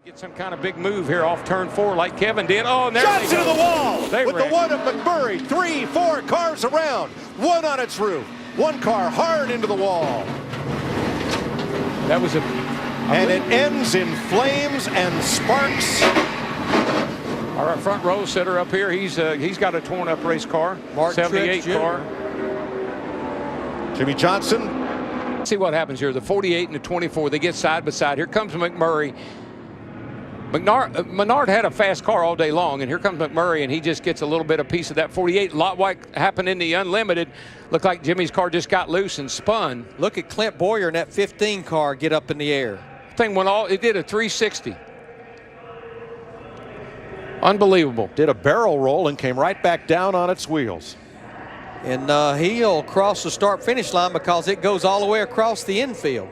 Get some kind of big move here off turn 4 like Kevin did. Oh, and there shots into the wall with ran. the one of McMurray. 3, 4 cars around. One on its roof. One car hard into the wall. That was and it ends in flames and sparks. Our front row sitter up here, he's got a torn up race car. Mark 78 car. Jimmy Johnson. See what happens here. The 48 and the 24, they get side by side. Here comes McMurray. Menard had a fast car all day long, and here comes McMurray, and he just gets a little bit of piece of that 48. A lot like happened in the Unlimited. Looked like Jimmy's car just got loose and spun. Look at Clint Boyer in that 15 car get up in the air. Thing went all, it did a 360. Unbelievable. Did a barrel roll and came right back down on its wheels. And he'll cross the start-finish line because it goes all the way across the infield.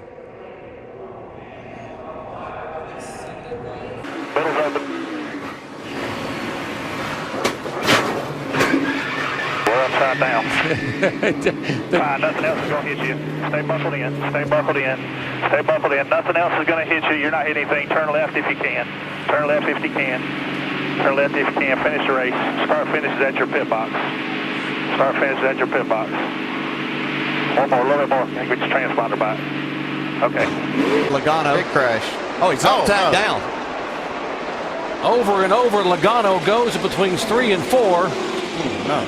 Middle's open. We're upside down. Nothing else is going to hit you. Stay buckled in. Stay buckled in. Stay buckled in. Nothing else is going to hit you. You're not hitting anything. Turn left if you can. Turn left if you can. Turn left if you can. Finish the race. Start finishes at your pit box. Start finishes at your pit box. One more, a little bit more. Get your transponder back. Okay. Logano. Big crash. Oh, he's all tied down. Over and over, Logano goes between 3 and 4. No.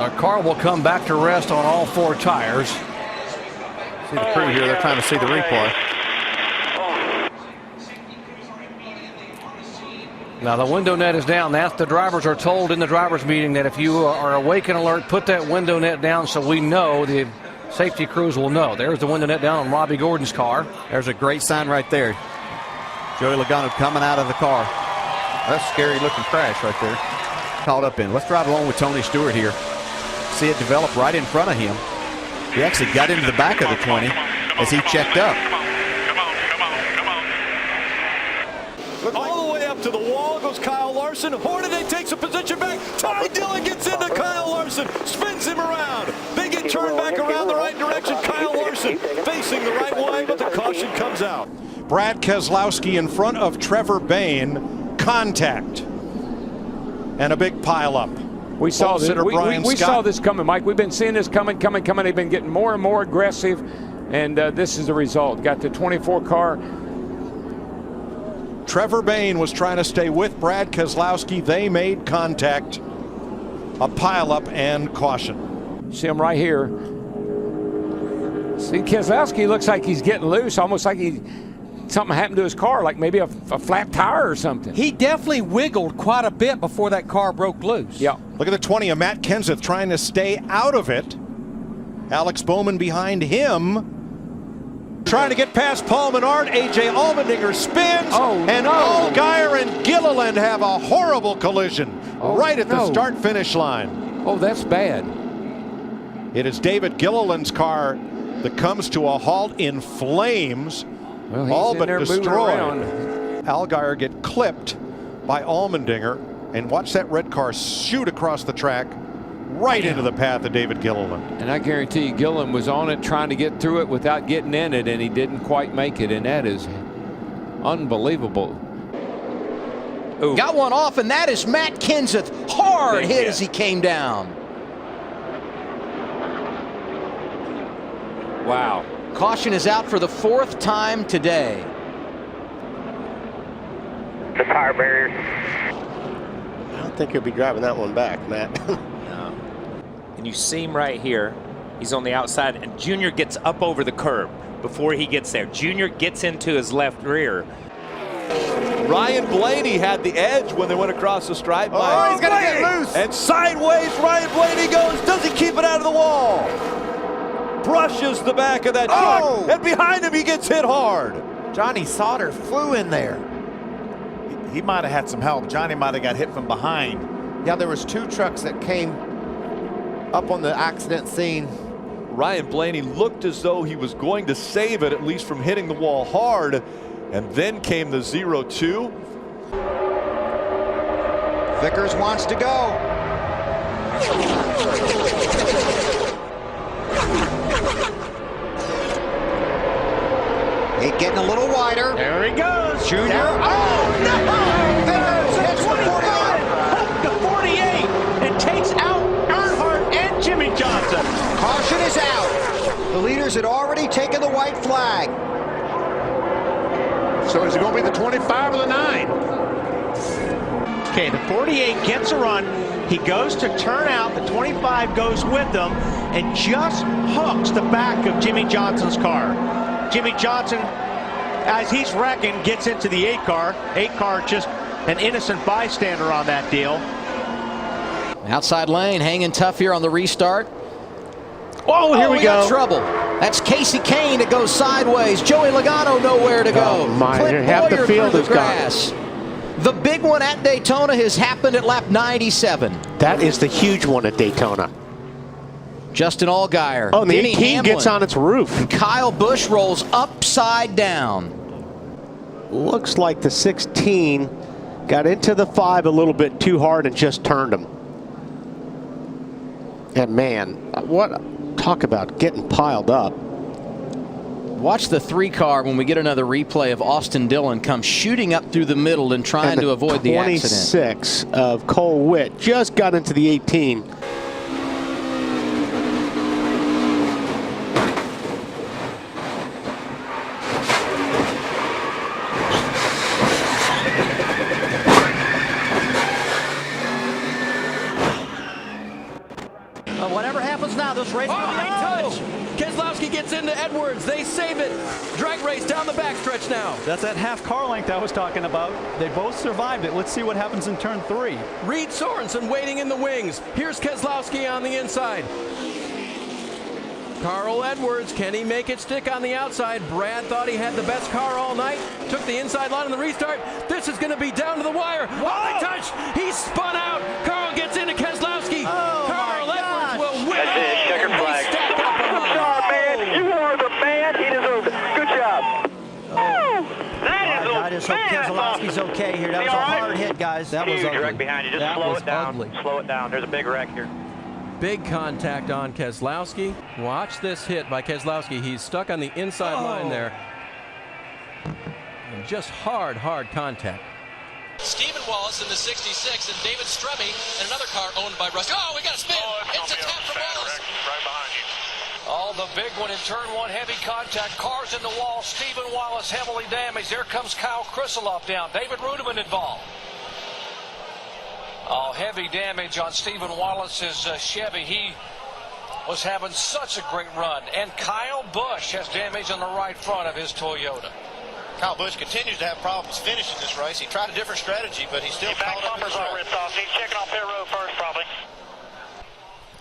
Our car will come back to rest on all 4 tires. See the crew here, they're trying to see the replay. Now the window net is down. That's the drivers are told in the drivers meeting that if you are awake and alert, put that window net down so we know, the safety crews will know. There's the window net down on Robbie Gordon's car. There's a great sign right there. Joey Logano coming out of the car. That's a scary looking crash right there. Caught up in. Let's drive along with Tony Stewart here. See it develop right in front of him. He actually got into the back of the 20 as he checked up. All the way up to the wall goes Kyle Larson. Hornaday takes a position back. Ty Dillon gets into Kyle Larson. Spins him around. They get turned back around the right direction. Kyle Larson facing the right way, but the caution comes out. Brad Keselowski in front of Trevor Bayne. Contact. And a big pileup. We saw this. We saw this coming, Mike. We've been seeing this coming. They've been getting more and more aggressive, and this is the result. Got the 24 car. Trevor Bayne was trying to stay with Brad Keselowski. They made contact. A pileup and caution. See him right here. See, Keselowski looks like he's getting loose, almost like something happened to his car, like maybe a flat tire or something. He definitely wiggled quite a bit before that car broke loose. Yeah. Look at the 20 of Matt Kenseth trying to stay out of it. Alex Bowman behind him. Trying to get past Paul Menard. A.J. Allmendinger spins. And Allgaier and Gilliland have a horrible collision right at the start-finish line. Oh, that's bad. It is David Gilliland's car that comes to a halt in flames. Well, he's all in but there destroyed. Allgaier get clipped by Allmendinger, and watch that red car shoot across the track right into the path of David Gilliland. And I guarantee you Gilliland was on it trying to get through it without getting in it, and he didn't quite make it, and that is unbelievable. Ooh. Got one off, and that is Matt Kenseth. Hard hit as he came down. Wow. Caution is out for the 4th time today. The tire barrier. I don't think he'll be driving that one back, Matt. No. And you see him right here. He's on the outside, and Junior gets up over the curb before he gets there. Junior gets into his left rear. Ryan Blaney had the edge when they went across the stripe. Oh, he's gonna get loose. And sideways, Ryan Blaney goes. Does he keep it out of the wall? Brushes the back of that truck, and behind him he gets hit hard. Johnny Sauter flew in there. He might have had some help. Johnny might have got hit from behind. Yeah, there was 2 trucks that came up on the accident scene. Ryan Blaney looked as though he was going to save it, at least from hitting the wall hard, and then came the 0-2. Vickers wants to go. Junior. Oh, no! There's 25, hooked to 48, and takes out Earnhardt and Jimmy Johnson. Caution is out. The leaders had already taken the white flag. So is it going to be the 25 or the 9? Okay, the 48 gets a run. He goes to turn out. The 25 goes with them and just hooks the back of Jimmy Johnson's car. Jimmy Johnson, as he's wrecking, gets into the 8 car. 8 car just an innocent bystander on that deal. Outside lane, hanging tough here on the restart. Oh, here we go. Got trouble. That's Casey Kane that goes sideways. Joey Logano nowhere to go. Oh my, Clint half the Boyer field through is the grass. The big one at Daytona has happened at lap 97. That is the huge one at Daytona. Justin Allgaier. Oh, and the Denny 18 Hamlin, gets on its roof. and Kyle Busch rolls upside down. Looks like the 16 got into the 5 a little bit too hard and just turned him. And man, what talk about getting piled up. Watch the 3 car when we get another replay of Austin Dillon come shooting up through the middle and trying to avoid the accident. 26 of Cole Witt just got into the 18. Whatever happens now, this race will be touch. Keselowski gets into Edwards. They save it. Drag race down the backstretch now. That's that half car length I was talking about. They both survived it. Let's see what happens in turn 3. Reed Sorensen waiting in the wings. Here's Keselowski on the inside. Carl Edwards, can he make it stick on the outside? Brad thought he had the best car all night. Took the inside line in the restart. This is going to be down to the wire. Oh, they touch. He spun out. Carl gets into Keselowski. Carl Edwards will win. That's it. Checker flag. Good job, man. You are the man. He deserves it. Good job. I just hope Keselowski's okay here. That was a hard hit, guys. That was ugly. Wreck behind you. Just slow it down. Ugly. Slow it down. There's a big wreck here. Big contact on Keselowski. Watch this hit by Keselowski. He's stuck on the inside line there. And just hard contact. Stephen Wallace in the 66 and David Stremme in another car owned by Russ. Oh, we got a spin. It's a tap from Wallace. Right behind you. Oh, the big one in turn 1, heavy contact. Cars in the wall. Stephen Wallace heavily damaged. There comes Kyle Krisiloff down. David Rudiman involved. Oh, heavy damage on Stephen Wallace's Chevy. He was having such a great run. And Kyle Busch has damage on the right front of his Toyota. Kyle Busch continues to have problems finishing this race. He tried a different strategy, but he's still caught up in this race. He's checking off pit road first, probably.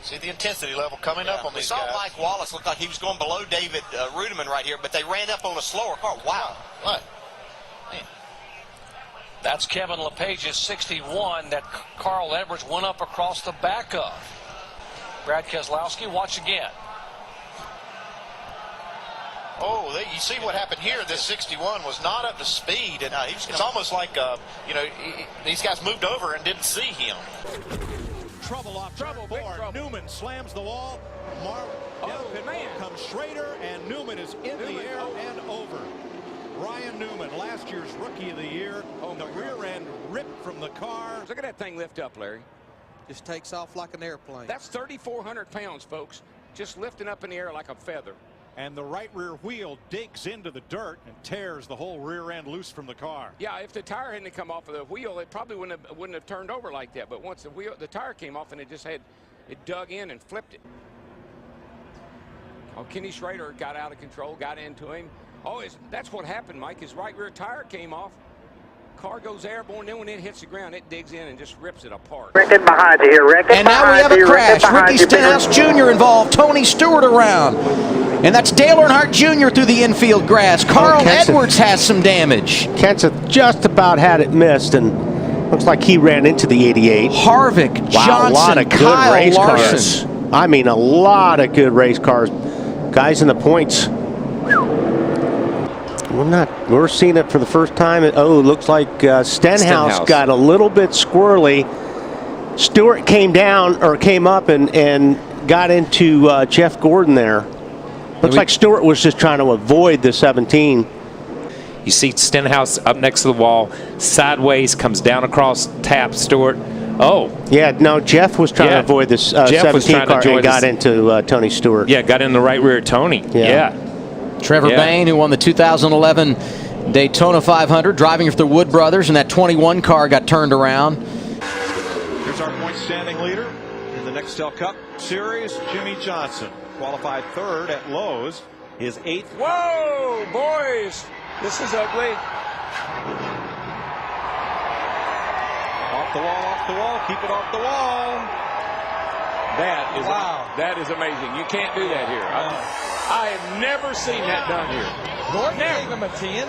See the intensity level coming up on these guys. We saw Mike Wallace look like he was going below David Rudiman right here, but they ran up on a slower car. Wow. What? That's Kevin LePage's 61 that Carl Edwards went up across the back of. Brad Keselowski, watch again. Oh, you see what happened here. This 61 was not up to speed, and it's almost like these guys moved over and didn't see him. Trouble off trouble. Newman slams the wall. Comes Schrader, and Newman is in the air and over. Ryan Newman, last year's Rookie of the Year. The rear end ripped from the car. Look at that thing lift up, Larry. Just takes off like an airplane. That's 3,400 pounds, folks. Just lifting up in the air like a feather. And the right rear wheel digs into the dirt and tears the whole rear end loose from the car. Yeah, if the tire hadn't come off of the wheel, it probably wouldn't have turned over like that. But once the tire came off, and it dug in and flipped it. Oh, Kenny Schrader got out of control, got into him. Oh, that's what happened, Mike. His right rear tire came off. Car goes airborne, then when it hits the ground, it digs in and just rips it apart. Rickett behind you here, Rickett. And now we have a crash. Ricky Stenhouse Jr. involved. Tony Stewart around. And that's Dale Earnhardt Jr. through the infield grass. Carl Edwards has some damage. Kenseth just about had it missed, and looks like he ran into the 88. Harvick, Johnson, a lot of good Kyle race Larson. cars. I mean, a lot of good race cars. Guys in the points. We're seeing it for the first time. Oh, it looks like Stenhouse got a little bit squirrely. Stewart came up and got into Jeff Gordon there. Looks like Stewart was just trying to avoid the 17. You see Stenhouse up next to the wall, sideways, comes down across, taps Stewart. Oh. Yeah, no, Jeff was trying to avoid this 17 car and got into Tony Stewart. Yeah, got in the right rear of Tony. Yeah. Trevor Bayne, who won the 2011 Daytona 500, driving for the Wood brothers, and that 21 car got turned around. Here's our point standing leader in the Nextel Cup Series, Jimmy Johnson. Qualified third at Lowe's, his 8th. Whoa, boys, this is ugly. Off the wall, keep it off the wall. That is amazing. You can't do that here. I have never seen that done here. Gordon gave him a 10.